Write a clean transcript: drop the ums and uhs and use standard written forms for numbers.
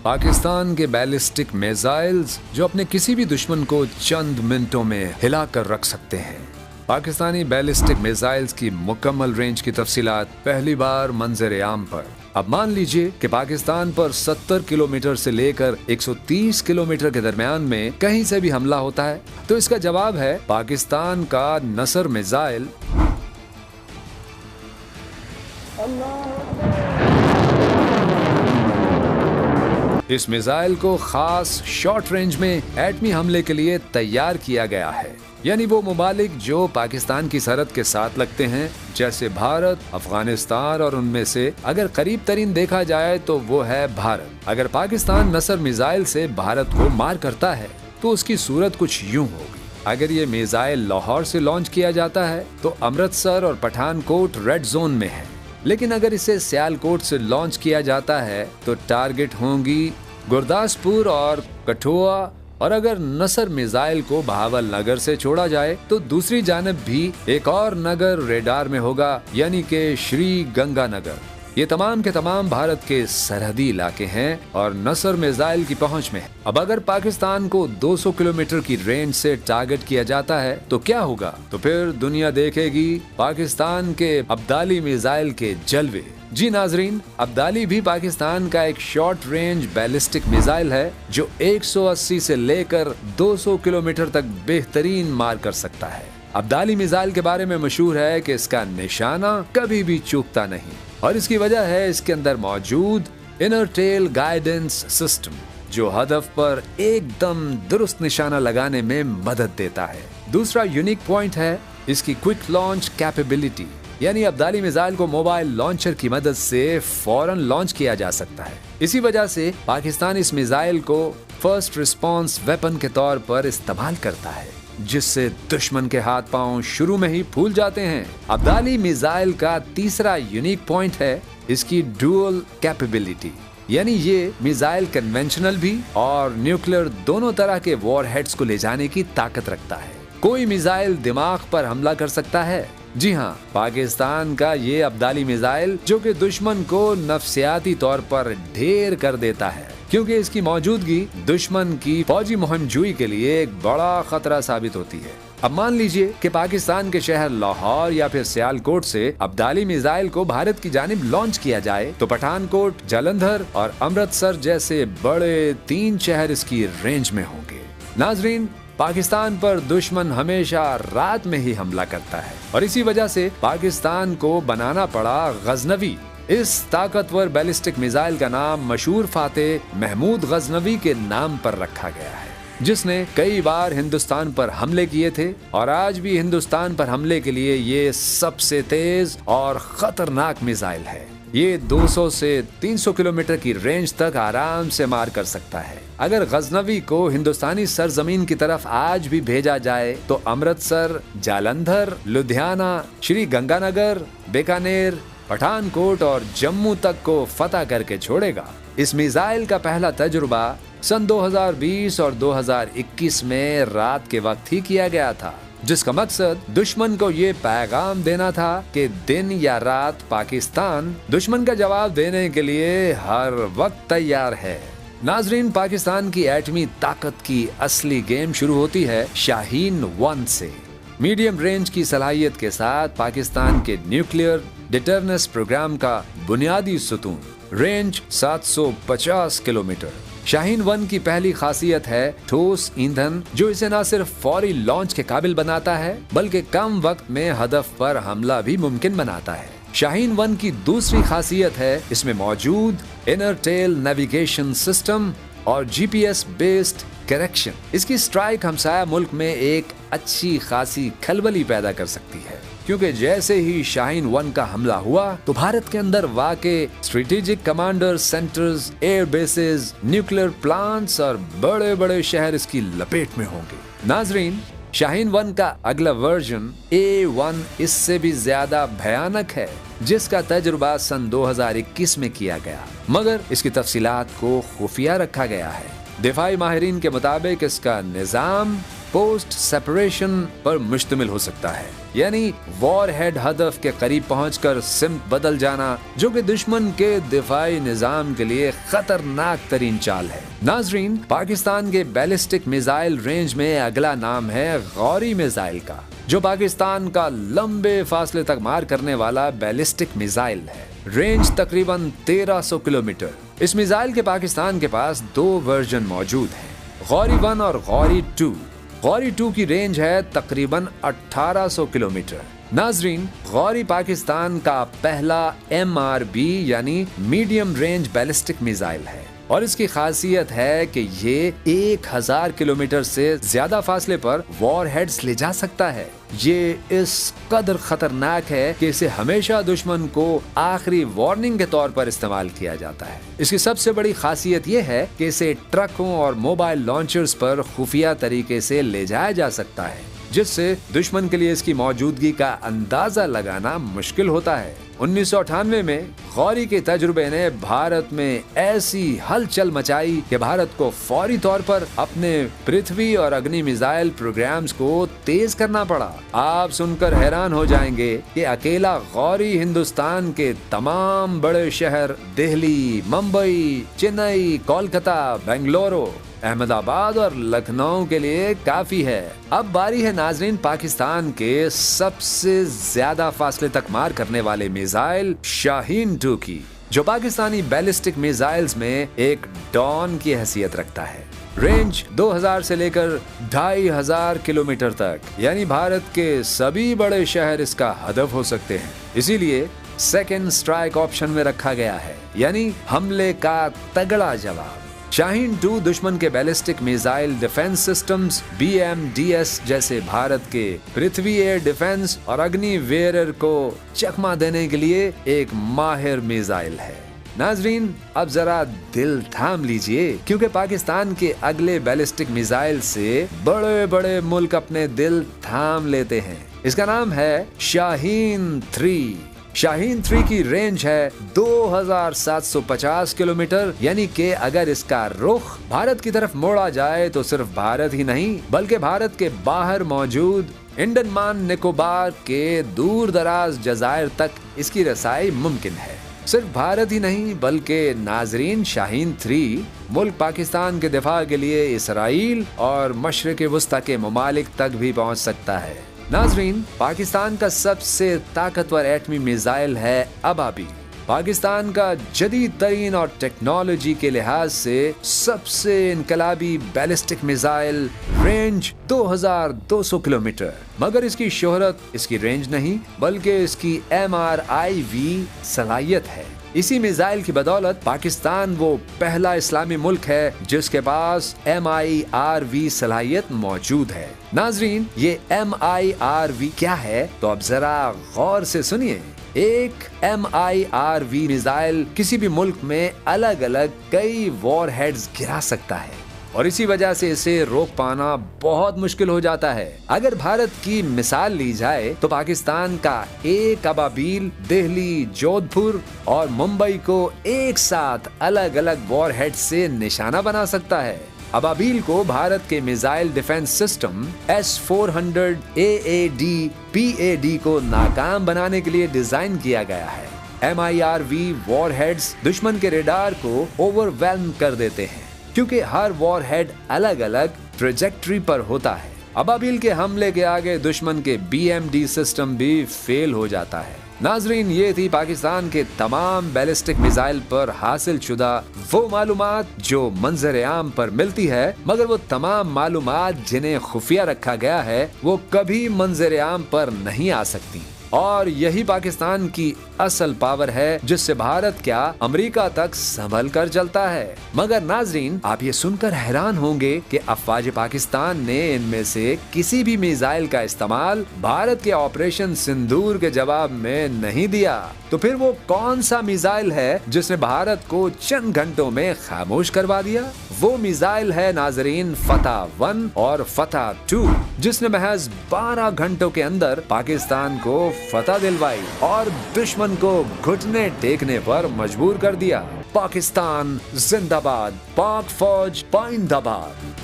पाकिस्तान के ballistic missiles जो अपने किसी भी दुश्मन को चंद मिनटों में हिला कर रख सकते हैं। पाकिस्तानी बैलिस्टिक मिसाइल्स की मुकम्मल रेंज की तफसीलात पहली बार मंजर आम पर। अब मान लीजिए कि पाकिस्तान पर 70 किलोमीटर से लेकर 130 किलोमीटर के दरमियान में कहीं से भी हमला होता है, तो इसका जवाब है पाकिस्तान का नसर मिसाइल। इस मिसाइल को खास शॉर्ट रेंज में एटमी हमले के लिए तैयार किया गया है, यानी वो मुमालिक जो पाकिस्तान की सरहद के साथ लगते हैं, जैसे भारत, अफगानिस्तान, और उनमें से अगर करीब तरीन देखा जाए तो वो है भारत। अगर पाकिस्तान नसर मिसाइल से भारत को मार करता है तो उसकी सूरत कुछ यूं होगी। अगर ये मिसाइल लाहौर से लॉन्च किया जाता है तो अमृतसर और पठानकोट रेड जोन में है, लेकिन अगर इसे सियालकोट से लॉन्च किया जाता है तो टारगेट होंगी गुरदासपुर और कठुआ, और अगर नसर मिसाइल को बहावलनगर से छोड़ा जाए तो दूसरी जानब भी एक और नगर रेडार में होगा, यानी कि श्री गंगानगर। ये तमाम के तमाम भारत के सरहदी इलाके हैं और नसर मिसाइल की पहुंच में है। अब अगर पाकिस्तान को 200 किलोमीटर की रेंज से टारगेट किया जाता है तो क्या होगा? तो फिर दुनिया देखेगी पाकिस्तान के अब्दाली मिसाइल के जलवे। जी नाजरीन, अब्दाली भी पाकिस्तान का एक शॉर्ट रेंज बैलिस्टिक मिसाइल है जो 180 से लेकर 200 किलोमीटर तक बेहतरीन मार कर सकता है। अब्दाली मिसाइल के बारे में मशहूर है कि इसका निशाना कभी भी चूकता नहीं, और इसकी वजह है इसके अंदर मौजूद इनर टेल गाइडेंस सिस्टम, जो हदफ पर एकदम दुरुस्त निशाना लगाने में मदद देता है। दूसरा यूनिक पॉइंट है इसकी क्विक लॉन्च कैपेबिलिटी, यानी अब्दाली मिसाइल को मोबाइल लॉन्चर की मदद से फौरन लॉन्च किया जा सकता है। इसी वजह से पाकिस्तान इस मिसाइल को फर्स्ट रिस्पॉन्स वेपन के तौर पर इस्तेमाल करता है, जिससे दुश्मन के हाथ पांव शुरू में ही फूल जाते हैं। अब्दाली मिसाइल का तीसरा यूनिक पॉइंट है इसकी डुअल कैपेबिलिटी, यानी ये मिसाइल कन्वेंशनल भी और न्यूक्लियर दोनों तरह के वॉरहेड्स को ले जाने की ताकत रखता है। कोई मिसाइल दिमाग पर हमला कर सकता है। जी हाँ, पाकिस्तान का ये अब्दाली मिसाइल जो कि दुश्मन को नफसियाती तौर पर ढेर कर देता है, क्योंकि इसकी मौजूदगी दुश्मन की फौजी मुहिमजोई के लिए एक बड़ा खतरा साबित होती है। अब मान लीजिए कि पाकिस्तान के शहर लाहौर या फिर सियालकोट से अब्दाली मिसाइल को भारत की जानिब लॉन्च किया जाए तो पठानकोट, जालंधर और अमृतसर जैसे बड़े 3 शहर इसकी रेंज में होंगे। नाजरीन, पाकिस्तान पर दुश्मन हमेशा रात में ही हमला करता है, और इसी वजह से पाकिस्तान को बनाना पड़ा गजनवी। इस ताकतवर बैलिस्टिक मिसाइल का नाम मशहूर फातेह महमूद गजनवी के नाम पर रखा गया है, जिसने कई बार हिंदुस्तान पर हमले किए थे, और आज भी हिंदुस्तान पर हमले के लिए ये सबसे तेज और खतरनाक मिसाइल है। ये 200 से 300 किलोमीटर की रेंज तक आराम से मार कर सकता है। अगर गजनवी को हिंदुस्तानी सरजमीन की तरफ आज भी भेजा जाए तो अमृतसर, जालंधर, लुधियाना, श्री गंगानगर, बीकानेर, पठानकोट और जम्मू तक को फतह करके छोड़ेगा। इस मिसाइल का पहला तजुर्बा सन 2020 और 2021 में रात के वक्त ही किया गया था, जिसका मकसद दुश्मन को ये पैगाम देना था कि दिन या रात पाकिस्तान दुश्मन का जवाब देने के लिए हर वक्त तैयार है। नाजरीन, पाकिस्तान की एटमी ताकत की असली गेम शुरू होती है शाहीन 1 से। मीडियम रेंज की सलाहियत के साथ पाकिस्तान के न्यूक्लियर डिटरनेंस प्रोग्राम का बुनियादी सुतून, रेंज 750 किलोमीटर। शाहीन 1 की पहली खासियत है ठोस ईंधन, जो इसे न सिर्फ फौरी लॉन्च के काबिल बनाता है बल्कि कम वक्त में हदफ पर हमला भी मुमकिन बनाता है। शाहीन 1 की दूसरी खासियत है इसमें मौजूद इनर टेल नेविगेशन सिस्टम और जीपीएस बेस्ड करेक्शन। इसकी स्ट्राइक हमसाया मुल्क में एक अच्छी खासी खलबली पैदा कर सकती है, क्योंकि जैसे ही शाहीन 1 का हमला हुआ तो भारत के अंदर वाक़े strategic commander centres, air bases, nuclear plants और बड़े बड़े शहर इसकी लपेट में होंगे। नाजरीन, शाहीन 1 का अगला वर्जन A1 इससे भी ज्यादा भयानक है, जिसका तजुर्बा सन 2021 में किया गया, मगर इसकी तफसीलात को खुफिया रखा गया है। दिफाई माहिरीन के मुताबिक इसका निजाम पोस्ट सेपरेशन पर मुश्तमिल हो सकता है, यानी वॉर हेड हदफ के करीब पहुंचकर सिमत बदल जाना, जो कि दुश्मन के दिफाई निजाम के लिए खतरनाक तरीन चाल है। नाजरीन, पाकिस्तान के बैलिस्टिक मिसाइल रेंज में अगला नाम है गौरी मिसाइल का, जो पाकिस्तान का लंबे फासले तक मार करने वाला बैलिस्टिक मिसाइल है। रेंज तकरीबन 1300 किलोमीटर। इस मिसाइल के पाकिस्तान के पास 2 वर्जन मौजूद हैं, गौरी 1 और गौरी 2। गौरी 2 की रेंज है तकरीबन 1800 किलोमीटर। नाजरीन, गौरी पाकिस्तान का पहला MRB यानी मीडियम रेंज बैलिस्टिक मिसाइल है और इसकी खासियत है कि ये 1000 किलोमीटर से ज्यादा फासले पर वॉर हेड्स ले जा सकता है। ये इस कदर खतरनाक है कि इसे हमेशा दुश्मन को आखिरी वार्निंग के तौर पर इस्तेमाल किया जाता है। इसकी सबसे बड़ी खासियत ये है कि इसे ट्रकों और मोबाइल लॉन्चर्स पर खुफिया तरीके से ले जाया जा सकता है, जिससे दुश्मन के लिए इसकी मौजूदगी का अंदाजा लगाना मुश्किल होता है। 1998 में गौरी के तजुर्बे ने भारत में ऐसी हलचल मचाई कि भारत को फौरी तौर पर अपने पृथ्वी और अग्नि मिसाइल प्रोग्राम्स को तेज करना पड़ा। आप सुनकर हैरान हो जाएंगे कि अकेला गौरी हिंदुस्तान के तमाम बड़े शहर दिल्ली, मुंबई, चेन्नई, कोलकाता, बेंगलुरु, अहमदाबाद और लखनऊ के लिए काफी है। अब बारी है नाजरीन पाकिस्तान के सबसे ज्यादा फासले तक मार करने वाले मिसाइल शाहीन 2 की, जो पाकिस्तानी बैलिस्टिक मिसाइल्स में एक डॉन की हैसियत रखता है। रेंज 2000 से लेकर 2500 किलोमीटर तक, यानी भारत के सभी बड़े शहर इसका हदफ हो सकते हैं। इसीलिए सेकेंड स्ट्राइक ऑप्शन में रखा गया है, यानी हमले का तगड़ा जवाब। शाहीन 2 दुश्मन के ballistic missile defence systems BMDS जैसे भारत के पृथ्वी एयर डिफेंस और अग्नि वेयर को चकमा देने के लिए एक माहिर मिसाइल है। नाजरीन, अब जरा दिल थाम लीजिए, क्योंकि पाकिस्तान के अगले बैलिस्टिक मिसाइल से बड़े बड़े मुल्क अपने दिल थाम लेते हैं। इसका नाम है शाहीन 3। शाहीन 3 की रेंज है 2750 किलोमीटर, यानी कि अगर इसका रुख भारत की तरफ मोड़ा जाए तो सिर्फ भारत ही नहीं बल्कि भारत के बाहर मौजूद अंडमान निकोबार के दूर दराज जजायर तक इसकी रसाई मुमकिन है। सिर्फ भारत ही नहीं बल्कि नाजरीन, शाहीन 3 मुल्क पाकिस्तान के दिफा के लिए इसराइल और मशरिक वस्ता के ममालिक तक भी पहुंच सकता है। नाजरीन, पाकिस्तान का सबसे ताकतवर एटमी मिसाइल है अबाबील। पाकिस्तान का जदीद तरीन और टेक्नोलॉजी के लिहाज से सबसे इनकलाबी बैलिस्टिक मिसाइल, रेंज 2200 किलोमीटर। मगर इसकी शोहरत इसकी रेंज नहीं बल्कि इसकी MRIV सलाहियत है। इसी मिसाइल की बदौलत पाकिस्तान वो पहला इस्लामी मुल्क है जिसके पास MIRV सलाहियत मौजूद है। नाजरीन, ये MIRV क्या है तो अब जरा गौर से सुनिए। एक MIRV मिसाइल किसी भी मुल्क में अलग अलग कई वॉर हेड्स गिरा सकता है और इसी वजह से इसे रोक पाना बहुत मुश्किल हो जाता है। अगर भारत की मिसाल ली जाए तो पाकिस्तान का एक अबाबील दिल्ली, जोधपुर और मुंबई को एक साथ अलग अलग वॉर हेड से निशाना बना सकता है। अबाबील को भारत के missile defence system S-400 AAD PAD को नाकाम बनाने के लिए डिजाइन किया गया है। MIRV वॉर हेड्स दुश्मन के रेडार को ओवरवेल्म कर देते हैं क्योंकि हर वॉर हेड अलग अलग ट्रेजेक्टरी पर होता है। अबाबील के हमले के आगे दुश्मन के BMD सिस्टम भी फेल हो जाता है। नाजरीन, ये थी पाकिस्तान के तमाम बैलिस्टिक मिसाइल पर हासिल शुदा वो मालूमात जो मंजर आम पर मिलती है, मगर वो तमाम मालूमात जिन्हें खुफिया रखा गया है वो कभी मंजर आम पर नहीं आ सकती। और यही पाकिस्तान की असल पावर है जिससे भारत क्या अमेरिका तक संभल कर चलता है। मगर नाजरीन, आप ये सुनकर हैरान होंगे कि अफवाज पाकिस्तान ने इनमें से किसी भी मिसाइल का इस्तेमाल भारत के ऑपरेशन सिंदूर के जवाब में नहीं दिया। तो फिर वो कौन सा मिसाइल है जिसने भारत को चंद घंटों में खामोश करवा दिया? वो मिसाइल है नाजरीन फतह 1 और फतह 2, जिसने महज 12 घंटों के अंदर पाकिस्तान को फतह दिलवाई और दुश्मन को घुटने टेकने पर मजबूर कर दिया। पाकिस्तान जिंदाबाद, पाक फौज पाइंदाबाद।